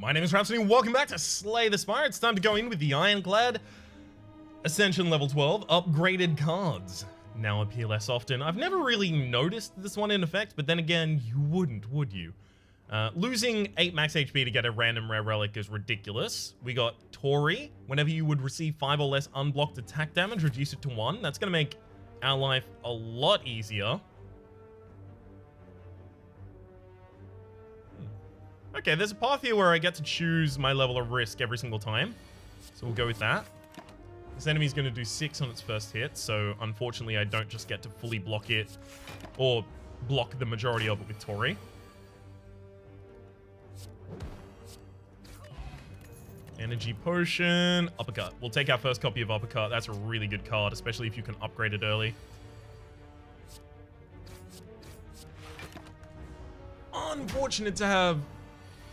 My name is Rhapsody and welcome back to Slay the Spire. It's time to go in with the Ironclad Ascension level 12 upgraded cards. Now appear less often. I've never really noticed this one in effect, but then again, you wouldn't, would you? Losing 8 max HP to get a random rare relic is ridiculous. We got Tori. Whenever you would receive 5 or less unblocked attack damage, reduce it to 1. That's going to make our life a lot easier. Okay, there's a path here where I get to choose my level of risk every single time. So we'll go with that. This enemy's going to do 6 on its first hit, so unfortunately I don't just get to fully block it, or block the majority of it with Tori. Energy Potion, Uppercut. We'll take our first copy of Uppercut. That's a really good card, especially if you can upgrade it early. Unfortunate to have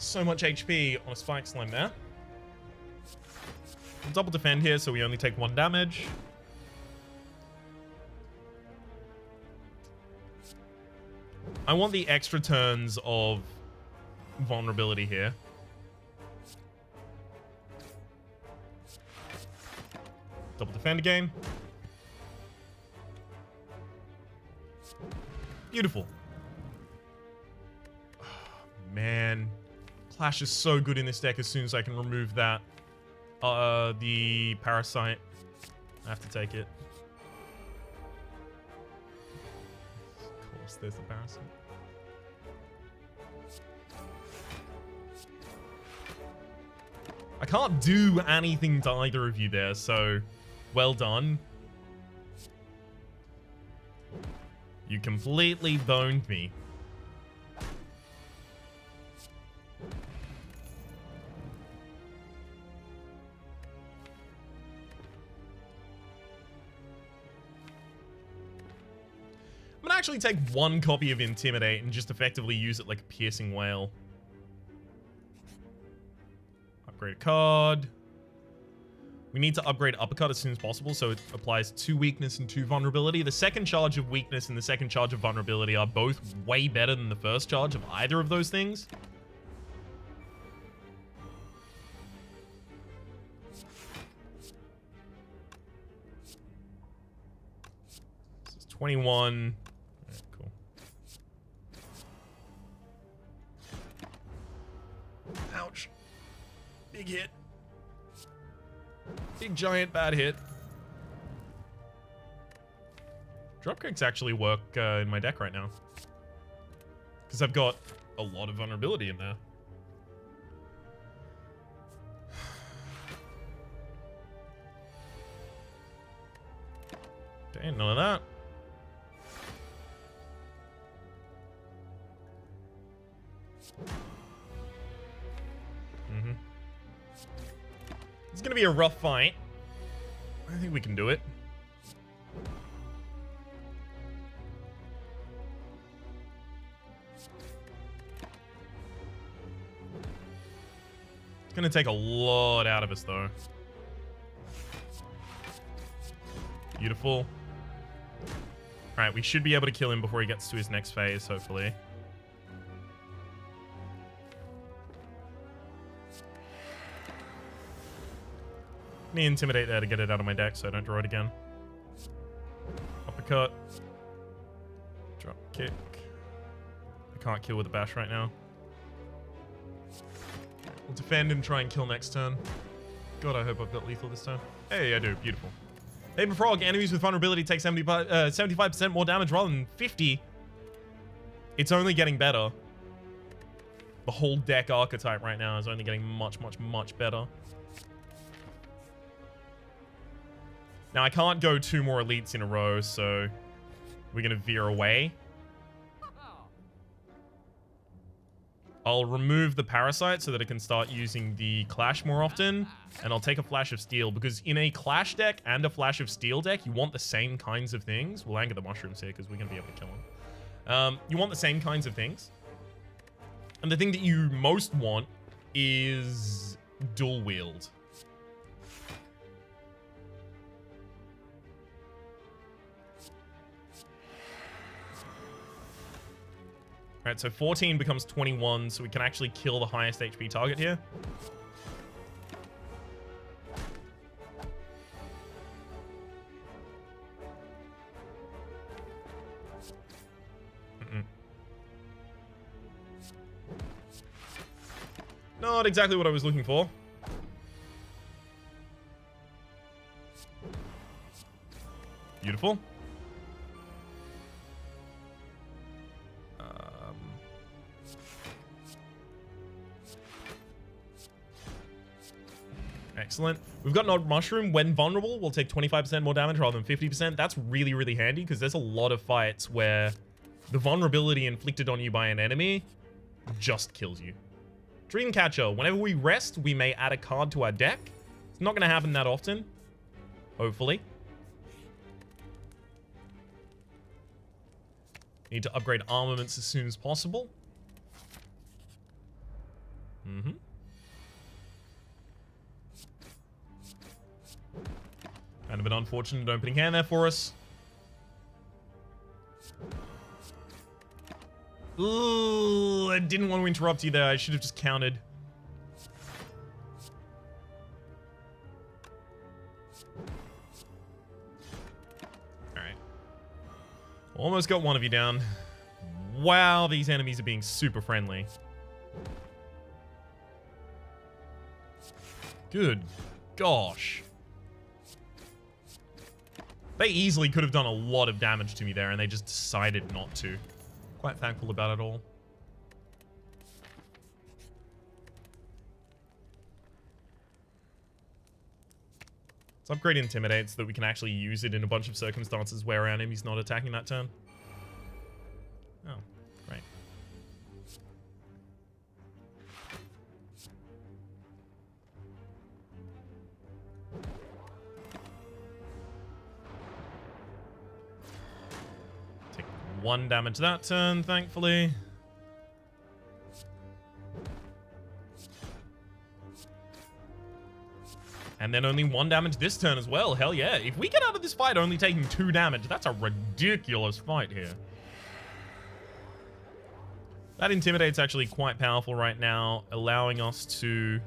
so much HP on a Spike Slime there. We'll double defend here, so we only take 1 damage. I want the extra turns of vulnerability here. Double defend again. Beautiful. Oh, man. Clash is so good in this deck as soon as I can remove that. The Parasite. I have to take it. Of course, there's the Parasite. I can't do anything to either of you there, so well done. You completely boned me. I'm gonna actually take 1 copy of Intimidate and just effectively use it like a piercing whale. Upgrade a card. We need to upgrade Uppercut as soon as possible, so it applies 2 weakness and 2 vulnerability. The second charge of weakness and the second charge of vulnerability are both way better than the first charge of either of those things. This is 21. Alright, cool. Ouch. Big hit. Big giant bad hit. Dropkicks actually work in my deck right now, because I've got a lot of vulnerability in there. Okay, none of that. It's gonna be a rough fight. I think we can do it. It's gonna take a lot out of us, though. Beautiful. Alright, we should be able to kill him before he gets to his next phase, hopefully. Need to Intimidate there to get it out of my deck so I don't draw it again. Uppercut. Drop kick. I can't kill with a bash right now. We'll defend and try and kill next turn. God, I hope I've got lethal this time. Hey, I do. Beautiful. Paper Frog. Enemies with vulnerability take 75% more damage rather than 50. It's only getting better. The whole deck archetype right now is only getting much, much, much better. Now, I can't go 2 more elites in a row, so we're going to veer away. I'll remove the Parasite so that it can start using the Clash more often, and I'll take a Flash of Steel, because in a Clash deck and a Flash of Steel deck, you want the same kinds of things. We'll anger the mushrooms here, because we're going to be able to kill him. You want the same kinds of things. And the thing that you most want is dual wield. Alright, so 14 becomes 21, so we can actually kill the highest HP target here. Not exactly what I was looking for. Beautiful. Excellent. We've got Nod Mushroom. When vulnerable, we'll take 25% more damage rather than 50%. That's really, really handy because there's a lot of fights where the vulnerability inflicted on you by an enemy just kills you. Dreamcatcher. Whenever we rest, we may add a card to our deck. It's not going to happen that often. Hopefully. Need to upgrade armaments as soon as possible. Kind of an unfortunate opening hand there for us. Ooh, I didn't want to interrupt you there. I should have just counted. Alright. Almost got one of you down. Wow, these enemies are being super friendly. Good gosh. They easily could have done a lot of damage to me there, and they just decided not to. Quite thankful about it all. Let's upgrade Intimidate so that we can actually use it in a bunch of circumstances where our enemy's not attacking that turn. Oh, great. Take 1 damage that turn, thankfully. And then only 1 damage this turn as well. Hell yeah. If we get out of this fight only taking 2 damage, that's a ridiculous fight here. That Intimidate's actually quite powerful right now, allowing us to...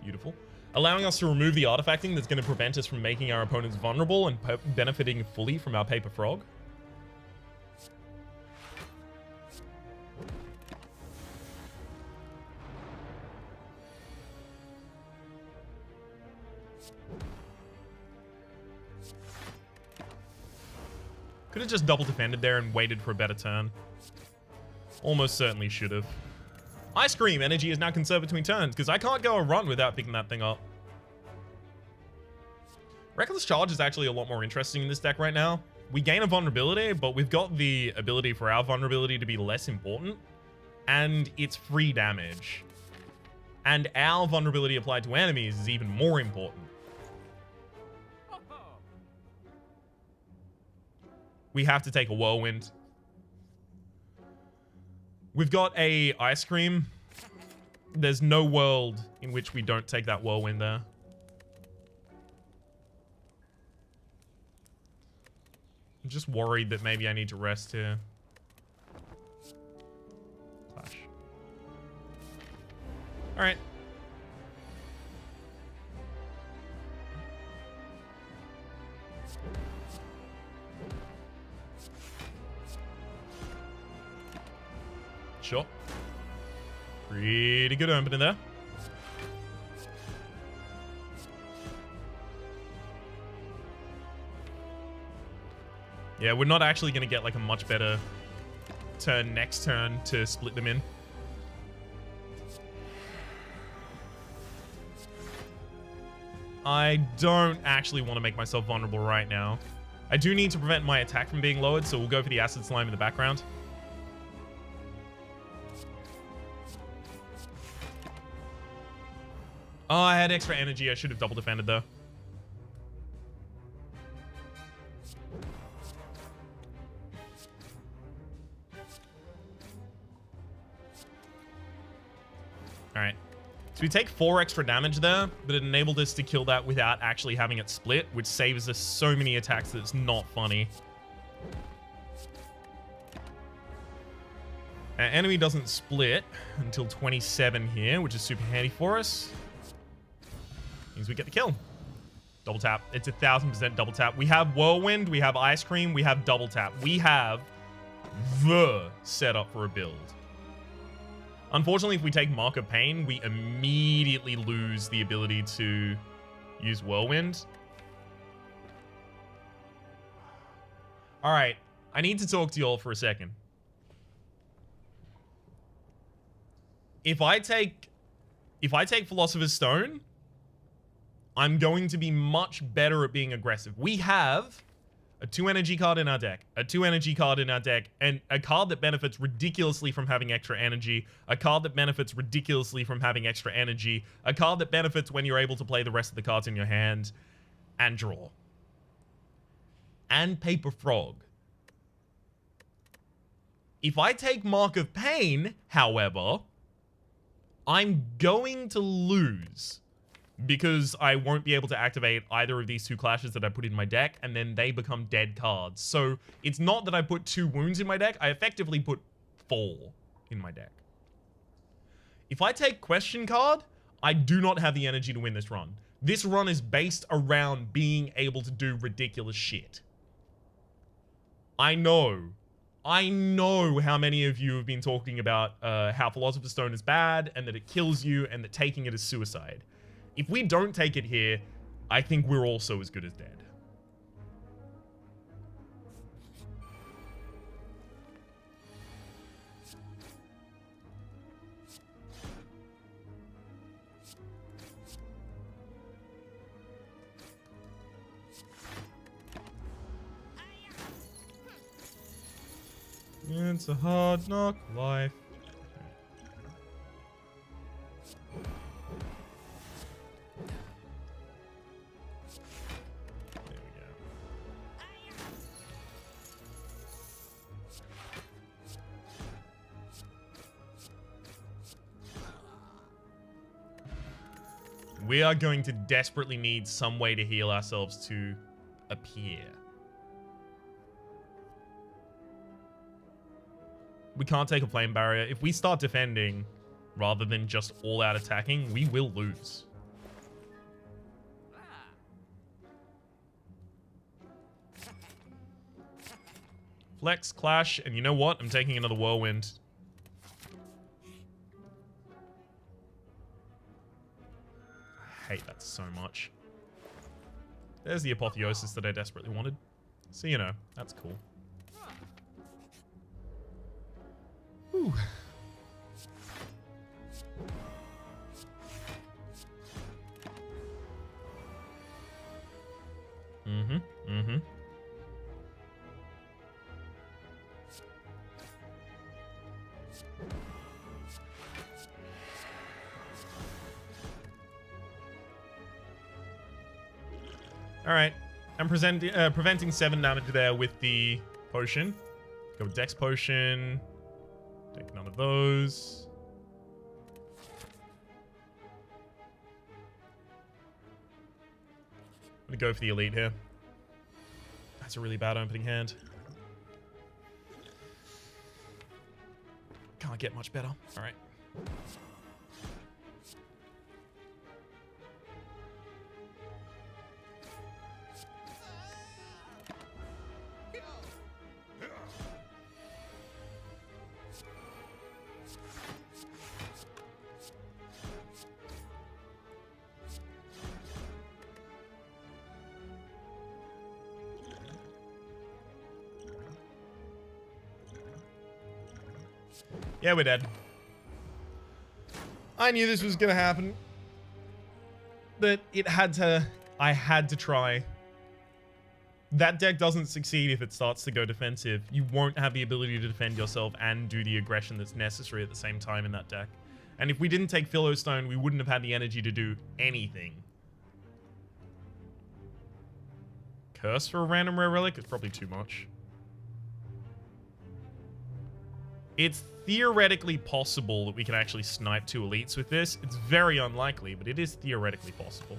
Beautiful. Allowing us to remove the artifacting that's going to prevent us from making our opponents vulnerable and benefiting fully from our Paper Frog. Could have just double defended there and waited for a better turn. Almost certainly should have. Ice Cream energy is now conserved between turns because I can't go a run without picking that thing up. Reckless Charge is actually a lot more interesting in this deck right now. We gain a vulnerability, but we've got the ability for our vulnerability to be less important. And it's free damage. And our vulnerability applied to enemies is even more important. We have to take a Whirlwind. We've got a Ice Cream. There's no world in which we don't take that Whirlwind there. I'm just worried that maybe I need to rest here. Clash. Alright. Sure. Pretty good opening there. Yeah, we're not actually going to get like a much better turn next turn to split them in. I don't actually want to make myself vulnerable right now. I do need to prevent my attack from being lowered, so we'll go for the Acid Slime in the background. Oh, I had extra energy. I should have double defended though. Alright. So we take 4 extra damage there, but it enabled us to kill that without actually having it split, which saves us so many attacks that it's not funny. Enemy doesn't split until 27 here, which is super handy for us. Means we get the kill. Double tap. It's 1,000% double tap. We have Whirlwind, we have Ice Cream, we have double tap. We have the setup for a build. Unfortunately, if we take Mark of Pain, we immediately lose the ability to use Whirlwind. All right, I need to talk to you all for a second. If I take Philosopher's Stone, I'm going to be much better at being aggressive. We have a 2 energy card in our deck, a 2 energy card in our deck, and a card that benefits ridiculously from having extra energy, a card that benefits ridiculously from having extra energy, a card that benefits when you're able to play the rest of the cards in your hand, and draw. And Paper Frog. If I take Mark of Pain, however, I'm going to lose because I won't be able to activate either of these 2 clashes that I put in my deck, and then they become dead cards. So it's not that I put 2 wounds in my deck, I effectively put 4 in my deck. If I take Question Card, I do not have the energy to win this run. This run is based around being able to do ridiculous shit. I know how many of you have been talking about how Philosopher's Stone is bad and that it kills you and that taking it is suicide. If we don't take it here, I think we're also as good as dead. It's a hard knock life. We are going to desperately need some way to heal ourselves to appear. We can't take a flame barrier. If we start defending rather than just all out attacking, we will lose. Flex, clash, and you know what? I'm taking another whirlwind. I hate that so much. There's the apotheosis that I desperately wanted. So, you know, that's cool. Whew. Mm-hmm. All right, I'm preventing 7 damage there with the potion. Go with Dex potion. Take none of those. I'm gonna go for the elite here. That's a really bad opening hand. Can't get much better. All right. Yeah, we're dead. I knew this was gonna happen. But I had to try. That deck doesn't succeed if it starts to go defensive. You won't have the ability to defend yourself and do the aggression that's necessary at the same time in that deck. And if we didn't take Philostone, we wouldn't have had the energy to do anything. Curse for a random rare relic is probably too much. It's theoretically possible that we can actually snipe 2 elites with this. It's very unlikely, but it is theoretically possible.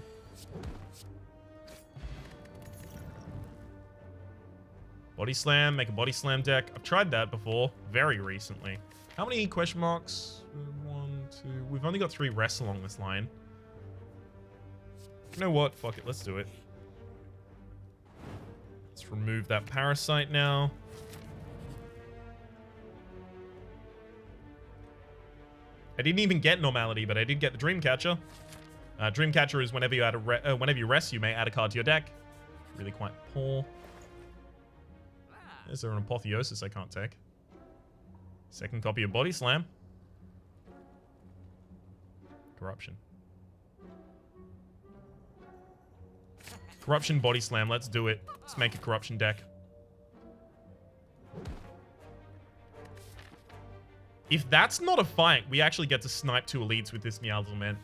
Body slam, make a body slam deck. I've tried that before, very recently. How many question marks? 1, 2. We've only got 3 rests along this line. You know what? Fuck it. Let's do it. Let's remove that parasite now. I didn't even get normality, but I did get the Dreamcatcher. Dreamcatcher is whenever you whenever you rest, you may add a card to your deck. Really quite poor. Is there an Apotheosis I can't take? Second copy of Body Slam. Corruption. Corruption, Body Slam. Let's do it. Let's make a Corruption deck. If that's not a fight, we actually get to snipe 2 elites with this Meowsman.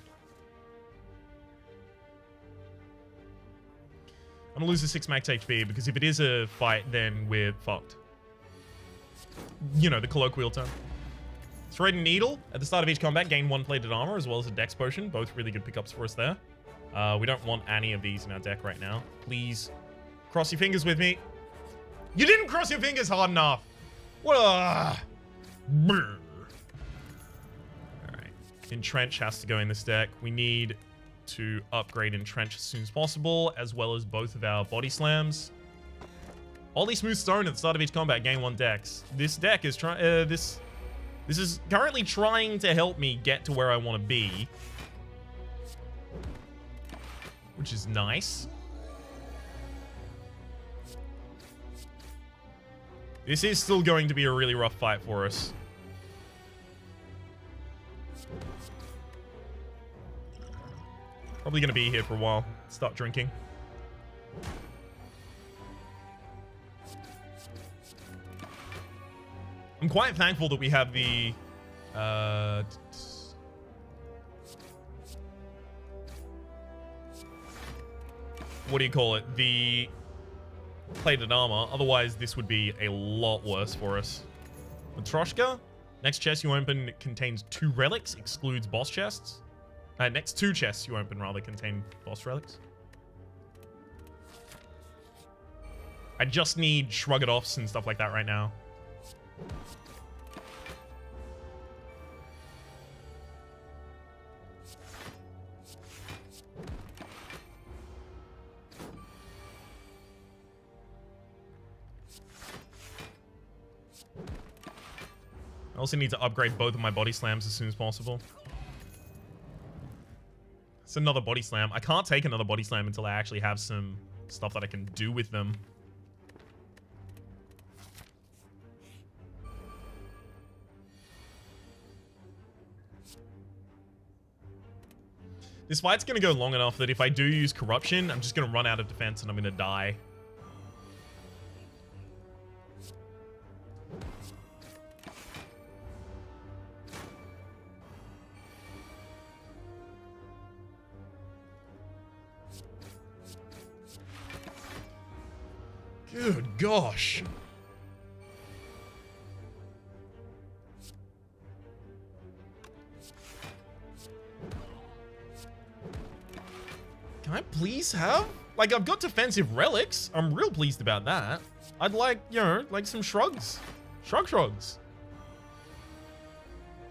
I'm gonna lose the 6 max HP because if it is a fight, then we're fucked. You know, the colloquial term. Thread and Needle. At the start of each combat, gain 1 plated armor as well as a dex potion. Both really good pickups for us there. We don't want any of these in our deck right now. Please cross your fingers with me. You didn't cross your fingers hard enough. What a... Alright. Entrench has to go in this deck. We need to upgrade Entrench as soon as possible, as well as both of our Body Slams. Ollie Smooth Stone at the start of each combat, gain 1 dex. This deck is trying... This is currently trying to help me get to where I want to be. Which is nice. This is still going to be a really rough fight for us. Probably going to be here for a while. Start drinking. I'm quite thankful that we have the... what do you call it? The plated armor. Otherwise, this would be a lot worse for us. Matroshka. Next chest you open contains 2 relics. Excludes boss chests. Next 2 chests you open rather contain boss relics. I just need Shrug It Offs and stuff like that right now. I also need to upgrade both of my Body Slams as soon as possible. It's another Body Slam. I can't take another Body Slam until I actually have some stuff that I can do with them. This fight's going to go long enough that if I do use Corruption, I'm just going to run out of defense and I'm going to die. Good gosh. Can I please have? Like, I've got defensive relics. I'm real pleased about that. I'd like, you know, like some shrugs. Shrugs.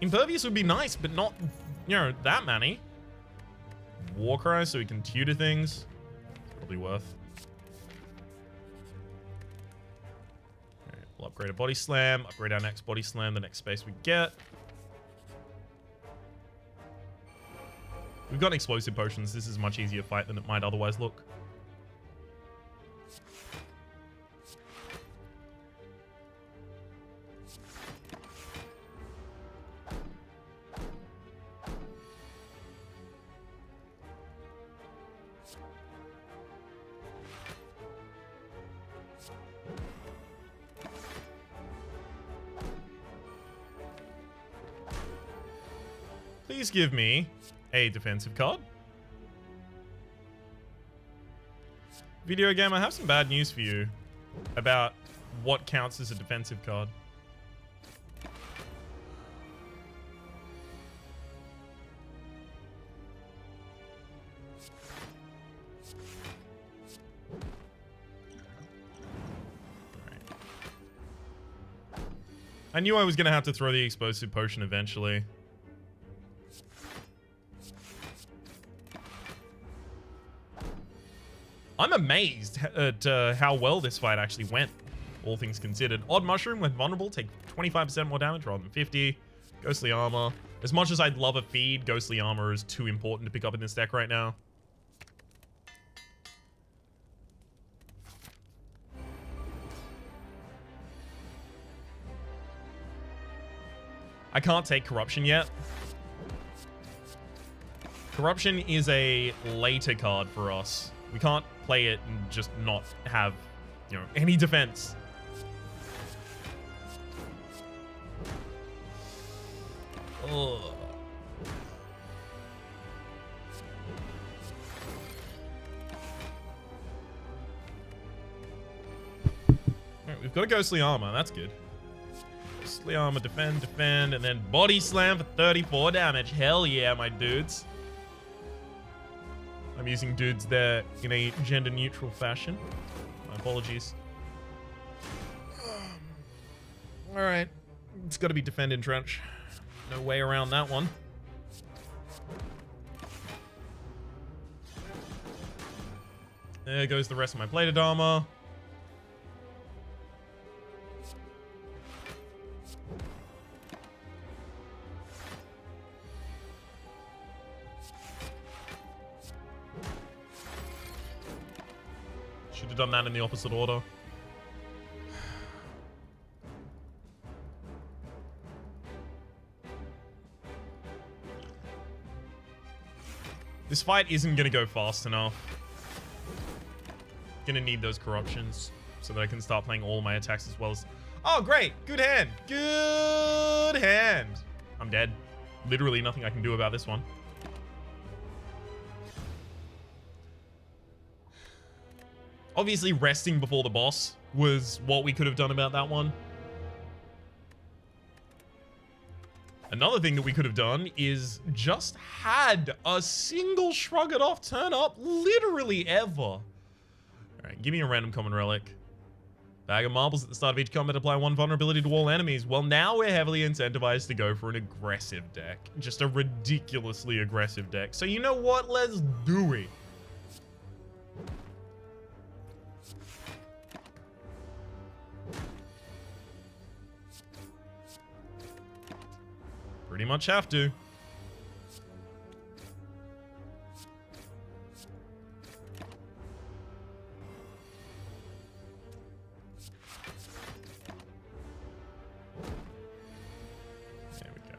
Impervious would be nice, but not, you know, that many. Warcry so we can tutor things. Probably worth. We'll upgrade a Body Slam, upgrade our next Body Slam, the next space we get. We've got explosive potions. This is a much easier fight than it might otherwise look. Please give me a defensive card. Video game, I have some bad news for you about what counts as a defensive card. I knew I was going to have to throw the explosive potion eventually. I'm amazed at how well this fight actually went, all things considered. Odd Mushroom, when vulnerable, take 25% more damage rather than 50. Ghostly Armor. As much as I'd love a feed, Ghostly Armor is too important to pick up in this deck right now. I can't take Corruption yet. Corruption is a later card for us. We can't play it and just not have, you know, any defense. Ugh. Alright, we've got a Ghostly Armor. That's good. Ghostly Armor, defend, defend, and then Body Slam for 34 damage. Hell yeah, my dudes. I'm using dudes there in a gender-neutral fashion. My apologies. Alright. It's got to be defend and trench. No way around that one. There goes the rest of my plated armor. Should have done that in the opposite order. This fight isn't going to go fast enough. Gonna need those corruptions so that I can start playing all my attacks as well as... Oh, great! Good hand! Good hand! I'm dead. Literally nothing I can do about this one. Obviously, resting before the boss was what we could have done about that one. Another thing that we could have done is just had a single Shrug It Off turn up literally ever. Alright, give me a random common relic. Bag of marbles at the start of each combat, apply 1 vulnerability to all enemies. Well, now we're heavily incentivized to go for an aggressive deck. Just a ridiculously aggressive deck. So you know what? Let's do it. Pretty much have to. There we go.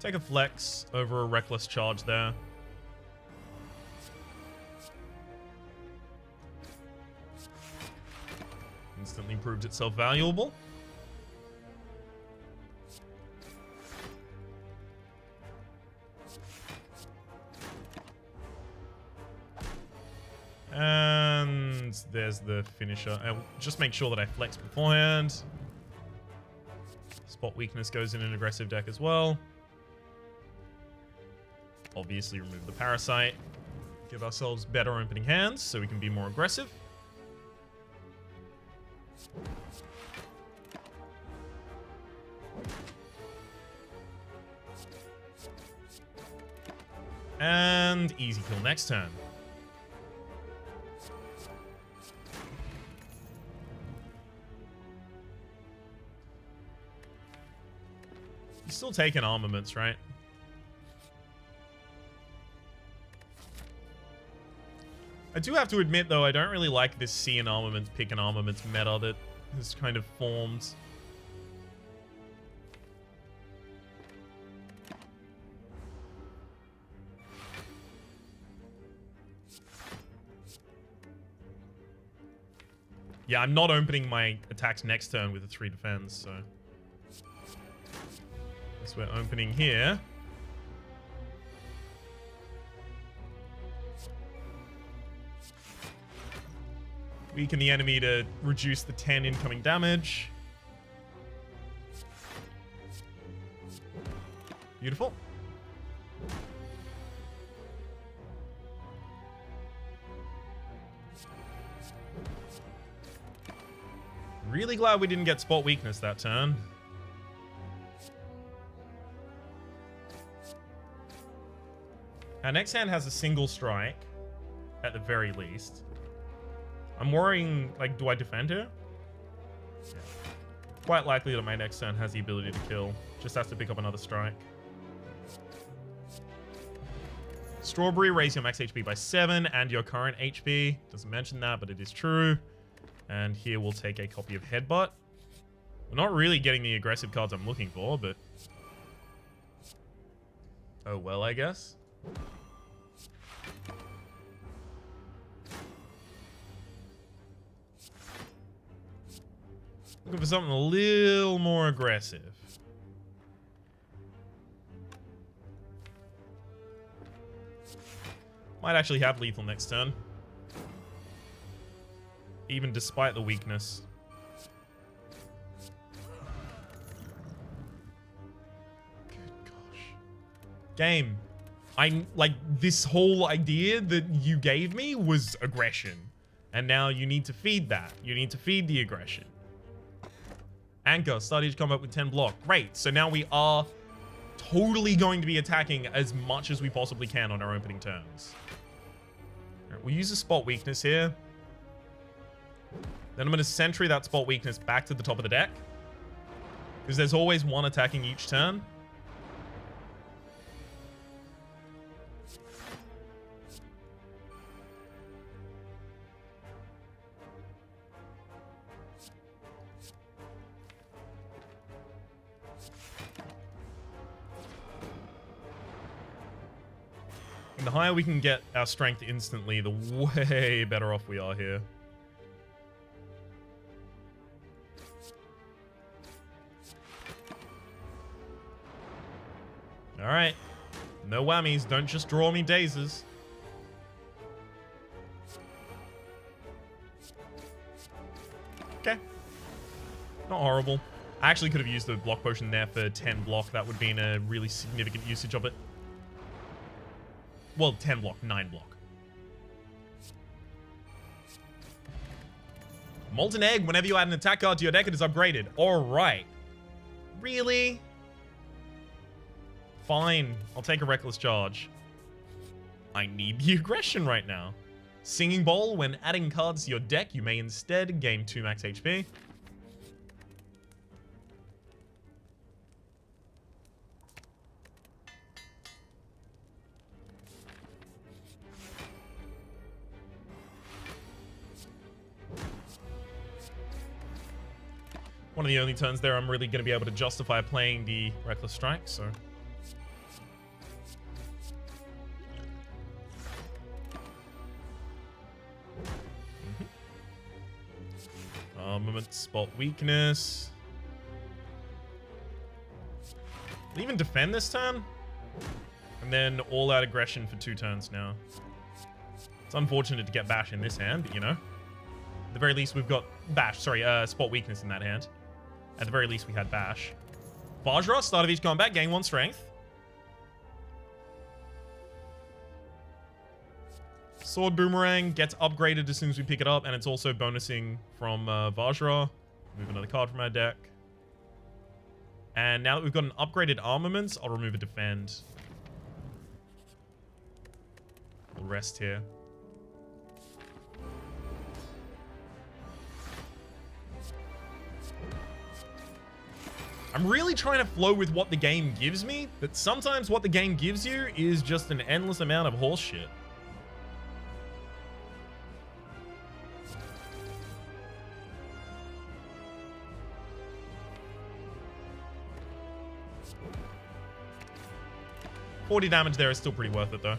Take a flex over a reckless charge there. Instantly proved itself valuable. And there's the finisher. I'll just make sure that I flex beforehand. Spot weakness goes in an aggressive deck as well. Obviously remove the parasite. Give ourselves better opening hands so we can be more aggressive. And easy kill next turn. You're still taking armaments, right? I do have to admit, though, I don't really like this see an armaments, pick an armaments meta that has kind of formed. Yeah, I'm not opening my attacks next turn with a 3 defense, so... Guess we're opening here. Weaken the enemy to reduce the 10 incoming damage. Beautiful. Really glad we didn't get spot weakness that turn. Our next hand has a single strike, at the very least. I'm worrying, like, do I defend here? Yeah. Quite likely that my next turn has the ability to kill. Just has to pick up another strike. Strawberry, raise your max HP by 7 and your current HP. Doesn't mention that, but it is true. And here we'll take a copy of Headbutt. We're not really getting the aggressive cards I'm looking for, but... oh well, I guess. Looking for something a little more aggressive. Might actually have lethal next turn. Even despite the weakness. Good gosh. Game. Like, this whole idea that you gave me was aggression. And now you need to feed that. You need to feed the aggression. Anchor, start each combat with 10 block. Great. So now we are totally going to be attacking as much as we possibly can on our opening turns. Right, we'll use a spot weakness here. Then I'm going to sentry that spot weakness back to the top of the deck. Because there's always one attacking each turn. And the higher we can get our strength instantly, the way better off we are here. Alright. No whammies. Don't just draw me dazes. Okay. Not horrible. I actually could have used the block potion there for 10 block. That would have been a really significant usage of it. Well, 10 block, 9 block. Molten Egg, whenever you add an attack card to your deck, it is upgraded. Alright. Really? Fine. I'll take a Reckless Charge. I need the aggression right now. Singing Bowl, when adding cards to your deck, you may instead gain 2 max HP. One of the only turns there I'm really going to be able to justify playing the Reckless Strike, so... Armament, spot weakness. Will even defend this turn? And then all-out aggression for 2 turns now. It's unfortunate to get Bash in this hand, but you know. At the very least, we've got Bash. Sorry, spot weakness in that hand. At the very least, we had Bash. Vajra, start of each combat, gain 1 strength. Sword Boomerang gets upgraded as soon as we pick it up, and it's also bonusing from Vajra. Move another card from our deck. And now that we've got an upgraded armaments, I'll remove a defend. We'll rest here. I'm really trying to flow with what the game gives me, but sometimes what the game gives you is just an endless amount of horse shit. $40 damage there is still pretty worth it, though.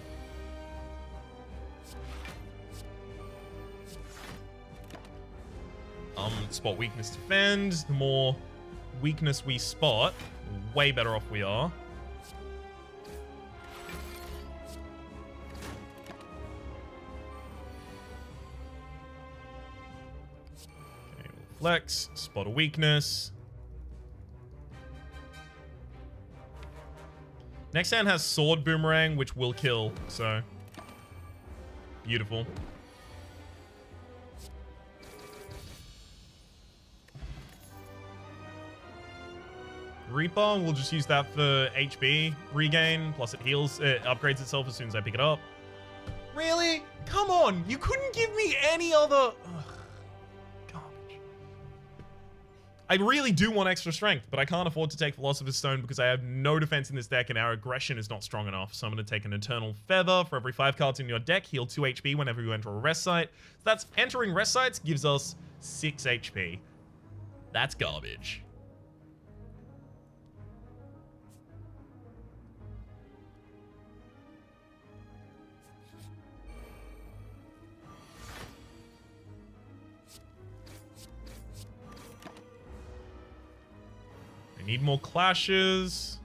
Spot weakness defend. The more weakness we spot, the way better off we are. Okay, we'll flex, spot a weakness. Next hand has Sword Boomerang, which will kill, so beautiful. Reaper, we'll just use that for HP regain, plus it heals, it upgrades itself as soon as I pick it up. Really? Come on, you couldn't give me any other... Ugh. Garbage. I really do want extra strength, but I can't afford to take Philosopher's Stone because I have no defense in this deck and our aggression is not strong enough. So I'm going to take an Eternal Feather. For every 5 cards in your deck, heal 2 HP whenever you enter a rest site. So that's entering rest sites gives us 6 HP. That's garbage. I need more clashes.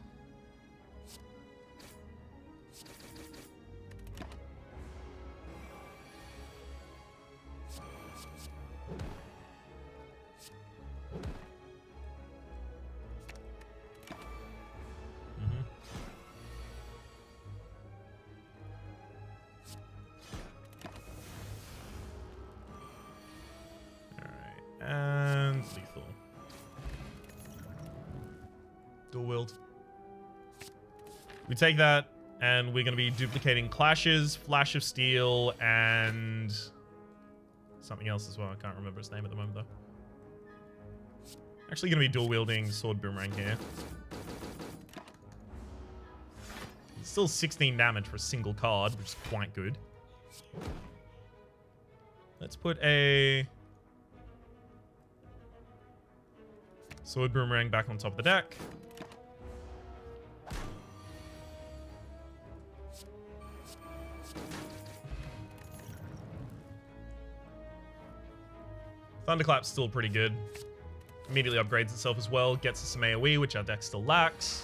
And lethal. Dual wield. We take that, and we're going to be duplicating clashes, Flash of Steel, and something else as well. I can't remember its name at the moment, though. Actually going to be dual wielding Sword Boomerang here. It's still 16 damage for a single card, which is quite good. Let's put a Sword Boomerang back on top of the deck. Thunderclap's still pretty good. Immediately upgrades itself as well. Gets us some AoE, which our deck still lacks.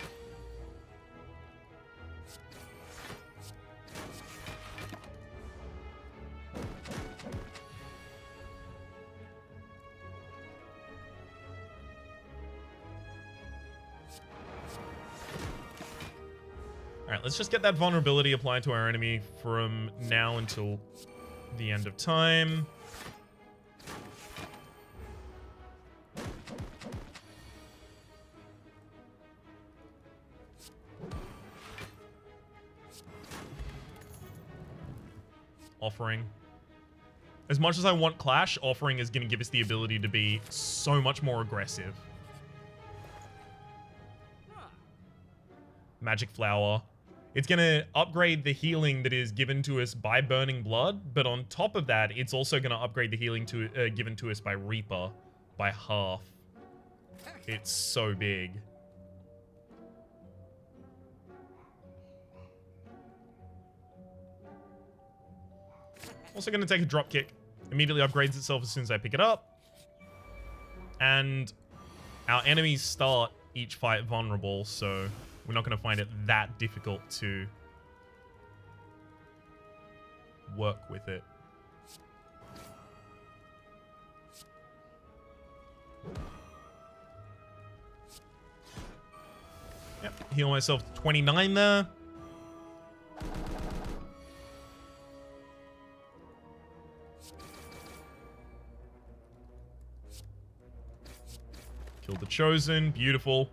Alright, let's just get that vulnerability applied to our enemy from now until the end of time. Offering. As much as I want Clash, Offering is going to give us the ability to be so much more aggressive. Magic Flower. It's going to upgrade the healing that is given to us by Burning Blood, but on top of that, it's also going to upgrade the healing given to us by Reaper by half. It's so big. Also going to take a drop kick. Immediately upgrades itself as soon as I pick it up. And our enemies start each fight vulnerable, so we're not going to find it that difficult to work with it. Yep, heal myself to 29 there. Kill the Chosen. Beautiful.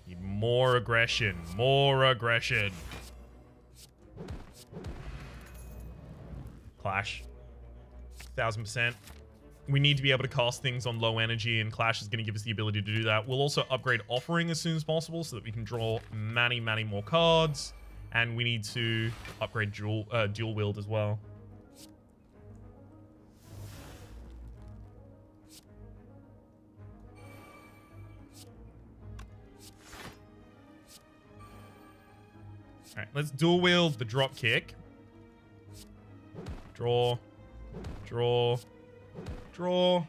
Need more aggression. More aggression. Clash. 1000%. We need to be able to cast things on low energy, and Clash is going to give us the ability to do that. We'll also upgrade Offering as soon as possible so that we can draw many, many more cards. And we need to upgrade Dual Wield as well. Alright, let's dual wield the drop kick. Draw. Draw. Draw. I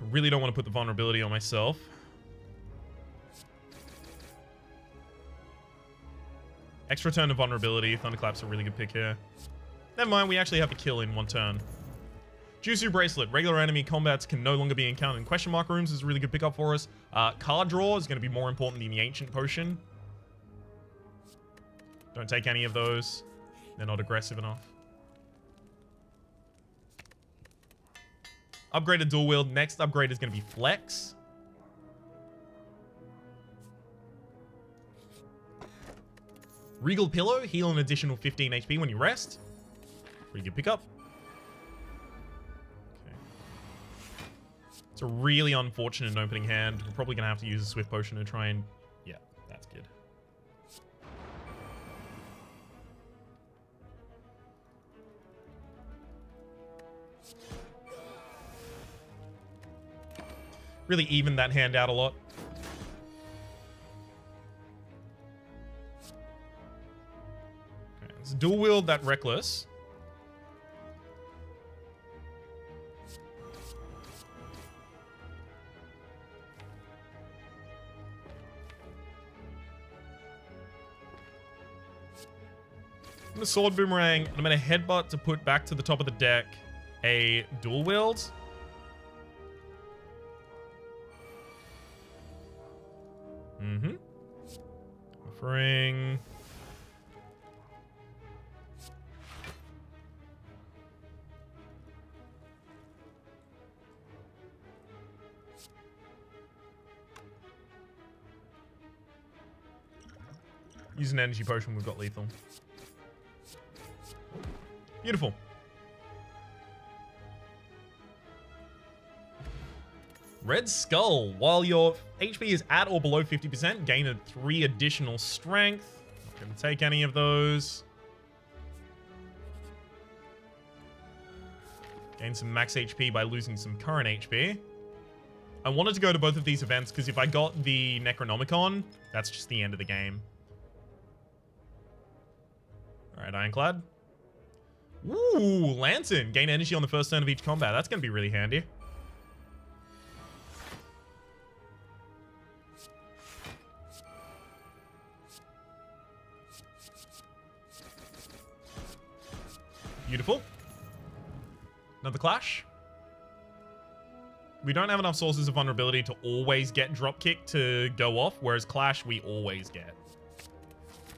really don't want to put the vulnerability on myself. Extra turn of vulnerability. Thunderclap's a really good pick here. Never mind, we actually have to kill in one turn. Juicy Bracelet. Regular enemy combats can no longer be encountered in question mark rooms is a really good pickup for us. Card draw is going to be more important than the Ancient Potion. Don't take any of those. They're not aggressive enough. Upgraded dual wield. Next upgrade is going to be flex. Regal pillow. Heal an additional 15 HP when you rest. Pretty good pickup. Okay. It's a really unfortunate opening hand. We're probably going to have to use a swift potion to try and... Yeah, that's good. Really even that hand out a lot. Okay, let's dual wield that reckless. I'm gonna sword boomerang, and I'm gonna headbutt to put back to the top of the deck a dual wield. Offering. Use an energy potion, we've got lethal. Beautiful. Red Skull. While your HP is at or below 50%, gain a 3 additional strength. Not going to take any of those. Gain some max HP by losing some current HP. I wanted to go to both of these events because if I got the Necronomicon, that's just the end of the game. Alright, Ironclad. Ooh, Lantern. Gain energy on the first turn of each combat. That's going to be really handy. Beautiful. Another clash. We don't have enough sources of vulnerability to always get dropkick to go off, whereas clash we always get.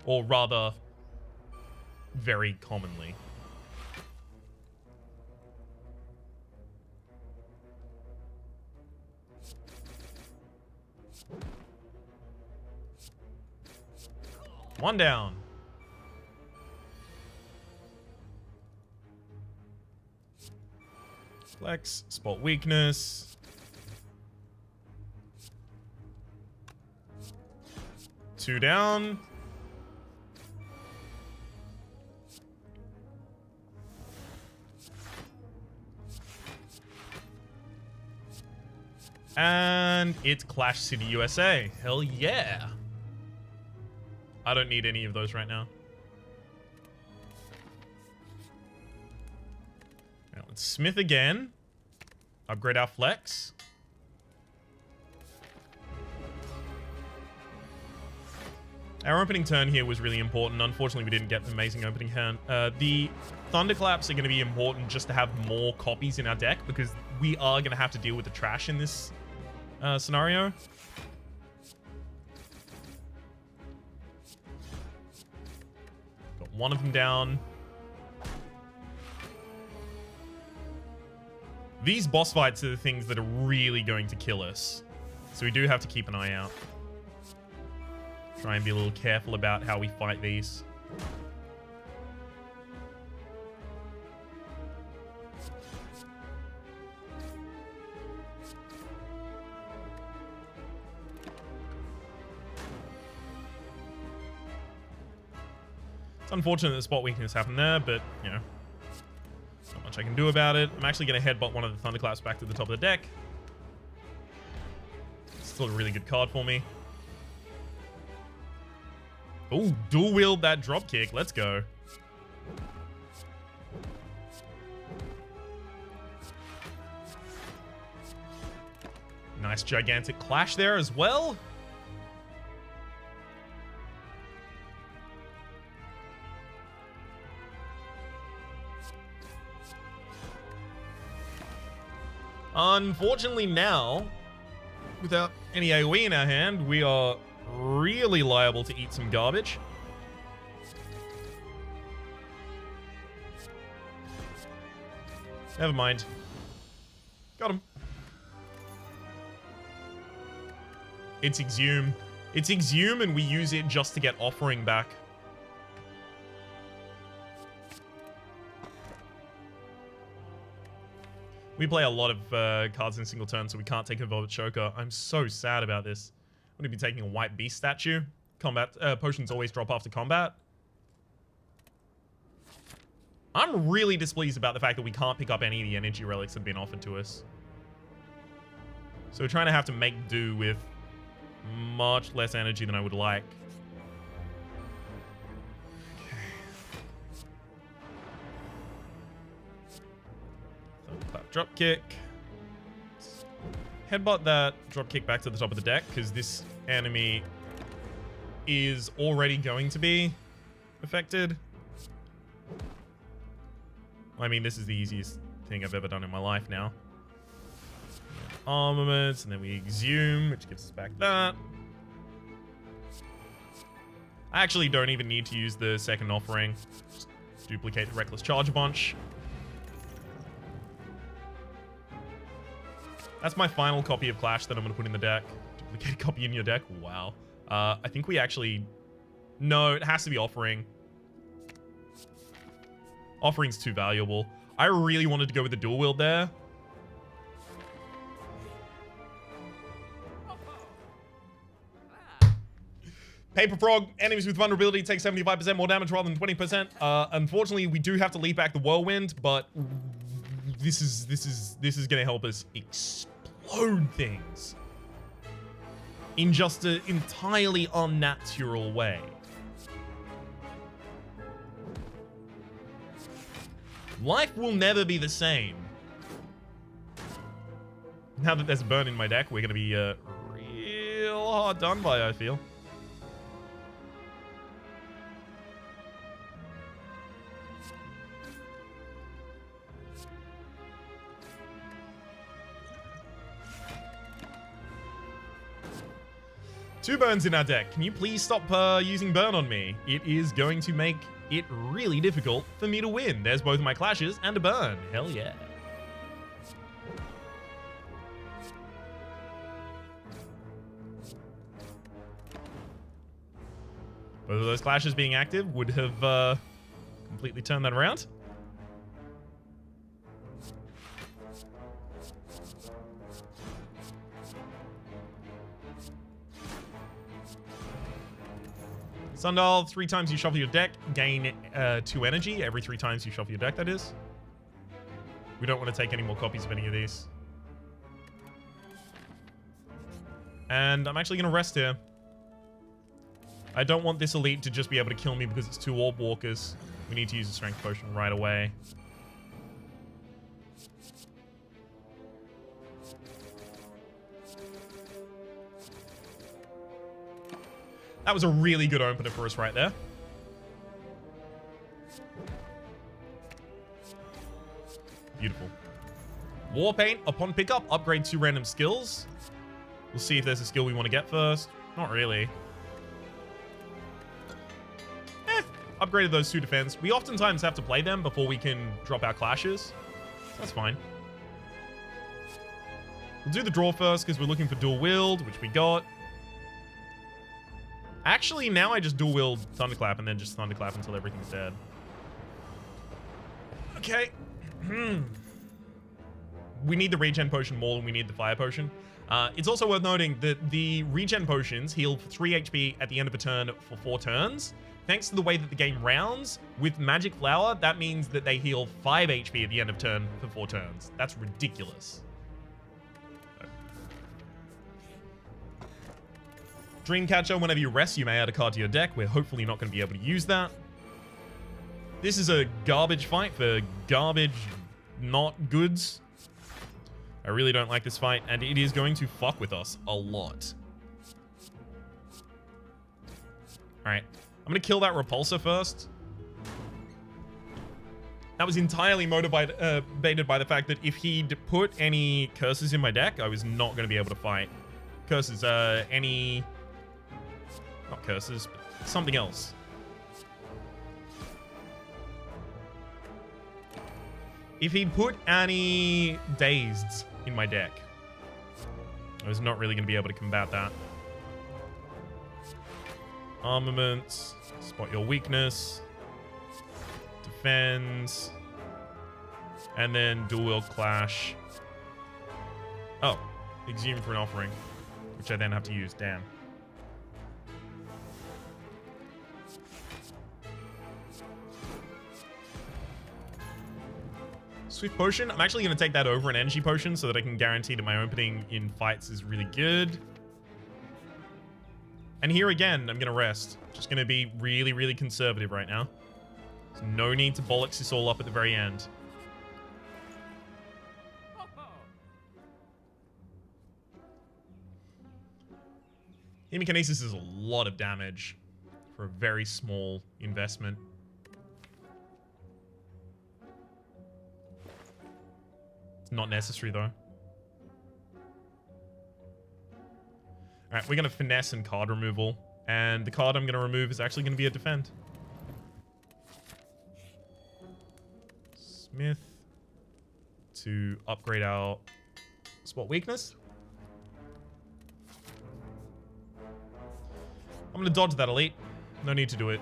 Or rather, very commonly. One down. Flex, spot weakness. Two down. And it's Clash City, USA. Hell yeah. I don't need any of those right now. Now let's smith again. Upgrade our flex. Our opening turn here was really important. Unfortunately, we didn't get an amazing opening hand. The Thunderclaps are going to be important just to have more copies in our deck because we are going to have to deal with the trash in this scenario. Got one of them down. These boss fights are the things that are really going to kill us. So we do have to keep an eye out. Try and be a little careful about how we fight these. It's unfortunate that spot weakness happened there, but, you know, not much I can do about it. I'm actually going to headbutt one of the Thunderclaps back to the top of the deck. It's still a really good card for me. Oh, dual wield that drop kick. Let's go. Nice gigantic clash there as well. Unfortunately now, without any AoE in our hand, we are really liable to eat some garbage. Never mind. Got him. It's Exhume. It's Exhume, and we use it just to get Offering back. We play a lot of cards in single turn, so we can't take a Velvet Choker. I'm so sad about this. I'm going to be taking a White Beast statue. Combat potions always drop after combat. I'm really displeased about the fact that we can't pick up any of the energy relics that have been offered to us. So we're trying to have to make do with much less energy than I would like. Clap, drop kick. Headbutt that drop kick back to the top of the deck, because this enemy is already going to be affected. I mean, this is the easiest thing I've ever done in my life now. Armaments, and then we Exhume, which gives us back that. I actually don't even need to use the second Offering. Just duplicate the Reckless Charge a bunch. That's my final copy of Clash that I'm going to put in the deck. Duplicate a copy in your deck. Wow. I think we actually... No, it has to be Offering. Offering's too valuable. I really wanted to go with the dual wield there. Paper Frog, enemies with vulnerability take 75% more damage rather than 20%. Unfortunately, we do have to lead back the Whirlwind, but this is gonna help us explode things in just an entirely unnatural way. Life will never be the same. Now that there's a burn in my deck, we're gonna be real hard done by, I feel. Two burns in our deck. Can you please stop using burn on me? It is going to make it really difficult for me to win. There's both my clashes and a burn. Hell yeah. Both of those clashes being active would have completely turned that around. Sundial, 3 times you shuffle your deck, gain 2 energy. Every 3 times you shuffle your deck, that is. We don't want to take any more copies of any of these. And I'm actually going to rest here. I don't want this elite to just be able to kill me because it's 2 Orb Walkers. We need to use a Strength Potion right away. That was a really good opener for us right there. Beautiful. Warpaint, upon pickup, upgrade 2 random skills. We'll see if there's a skill we want to get first. Not really. Upgraded those 2 defense. We oftentimes have to play them before we can drop our clashes. So that's fine. We'll do the draw first because we're looking for dual wield, which we got. Actually, now I just dual wield Thunderclap and then just Thunderclap until everything's dead. Okay. We need the regen potion more than we need the fire potion. It's also worth noting that the regen potions heal for 3 HP at the end of a turn for 4 turns. Thanks to the way that the game rounds, with Magic Flower, that means that they heal 5 HP at the end of turn for 4 turns. That's ridiculous. Dreamcatcher, whenever you rest, you may add a card to your deck. We're hopefully not going to be able to use that. This is a garbage fight for garbage not goods. I really don't like this fight, and it is going to fuck with us a lot. Alright, I'm going to kill that Repulsor first. That was entirely motivated by the fact that if he'd put any curses in my deck, I was not going to be able to fight. Curses, any... Not curses, but something else. If he'd put any dazed in my deck. I was not really going to be able to combat that. Armaments. Spot your weakness. Defends. And then dual wield clash. Oh. Exhume for an offering. Which I then have to use. Damn. Swift Potion. I'm actually going to take that over an Energy Potion so that I can guarantee that my opening in fights is really good. And here again, I'm going to rest. Just going to be really, really conservative right now. There's no need to bollocks this all up at the very end. Hemikinesis is a lot of damage for a very small investment. It's not necessary, though. Alright, we're going to finesse and card removal. And the card I'm going to remove is actually going to be a defend. Smith. To upgrade our spot weakness. I'm going to dodge that elite. No need to do it.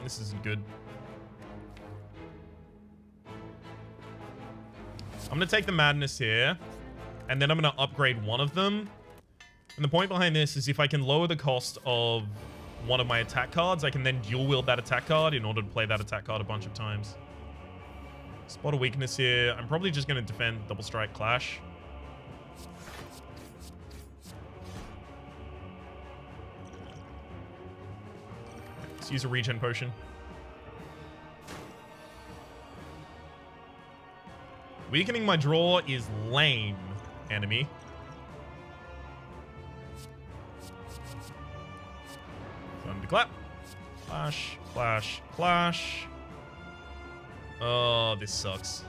This isn't good. I'm going to take the madness here. And then I'm going to upgrade one of them. And the point behind this is if I can lower the cost of one of my attack cards, I can then dual wield that attack card in order to play that attack card a bunch of times. Spot a weakness here. I'm probably just going to defend double strike clash. Let's use a regen potion. Weakening my draw is lame, enemy. Time to clap. Clash, clash, clash. Oh, this sucks.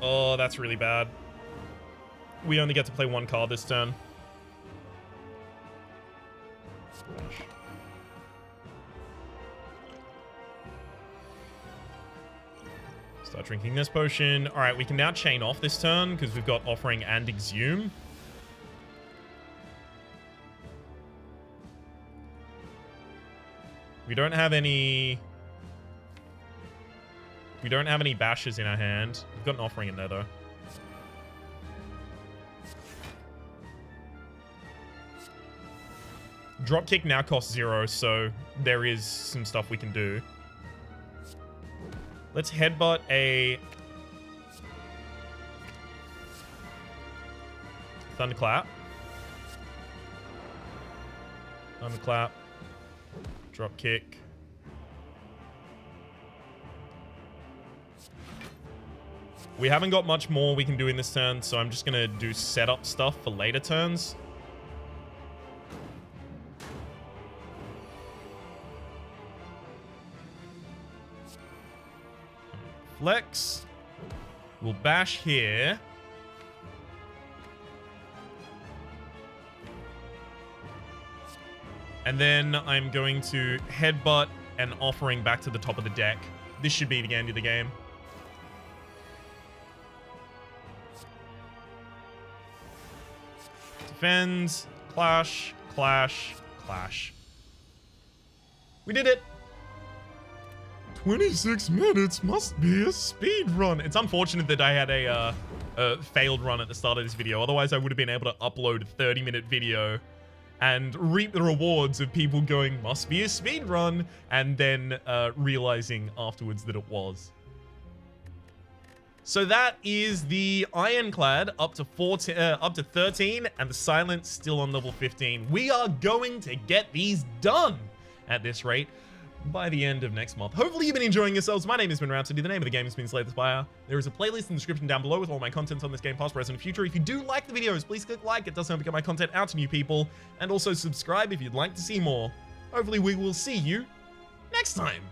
Oh, that's really bad. We only get to play one card this turn. Clash. Start drinking this potion. All right, we can now chain off this turn because we've got Offering and Exhume. We don't have any bashes in our hand. We've got an Offering in there, though. Dropkick now costs 0, so there is some stuff we can do. Let's headbutt a Thunderclap. Thunderclap. Dropkick. We haven't got much more we can do in this turn, so I'm just going to do setup stuff for later turns. Flex. We'll bash here. And then I'm going to headbutt an Offering back to the top of the deck. This should be the end of the game. Defends. Clash. Clash. Clash. We did it. 26 minutes must be a speed run. It's unfortunate that I had a failed run at the start of this video. Otherwise, I would have been able to upload a 30-minute video and reap the rewards of people going, must be a speed run, and then realizing afterwards that it was. So that is the Ironclad up to 13, and the Silence still on level 15. We are going to get these done at this rate by the end of next month. Hopefully you've been enjoying yourselves. My name has been Rhapsody. The name of the game has been Slay the Spire. There is a playlist in the description down below with all my content on this game, past, present, and future. If you do like the videos, please click like. It does help get my content out to new people. And also subscribe if you'd like to see more. Hopefully we will see you next time.